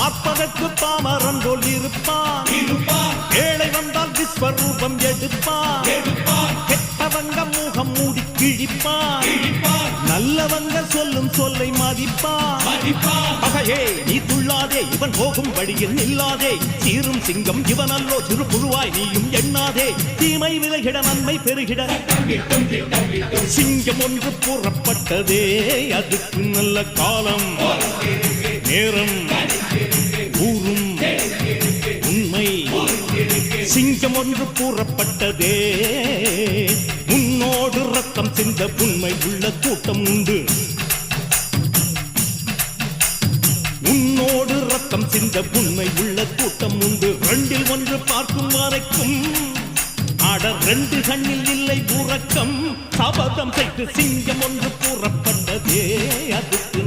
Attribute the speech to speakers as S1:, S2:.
S1: பார்ப்பதற்கு பாமரன் போல் இருப்பான், ஏழை வந்தால் விஸ்வரூபம் எடுப்பான், கெட்டவங்க முகம் மூடி கிழிப்பான், நல்லவங்க சொல்லும் சொல்லை மதிப்பான். பகையே நீ துள்ளாதே, இவன் போகும் வழியில் நில்லாதே, சீரும் சிங்கம் இவன் அல்லோ, சிறு புழுவாய் நீயும் எண்ணாதே, தீமை விலகிட நன்மை பெருகிட சிங்கம் ஒன்று கூறப்பட்டதே, அதுக்கு நல்ல காலம் நேரம் ஊரும் உண்மை. சிங்கம் ஒன்று கூறப்பட்டதே, உன்னோடு ரத்தம் சிந்த உண்மை உள்ள கூட்டம் உண்டு, உன்னோடு ரத்தம் சிந்த உண்மை உள்ள கூட்டம் உண்டு. ரெண்டில் ஒன்று பார்க்கும் வரைக்கும் ஆட ரெண்டு கண்ணில் இல்லை உறக்கம், சபதம் செய்து சிங்கம் ஒன்று கூறப்பட்டதே, அதுக்கு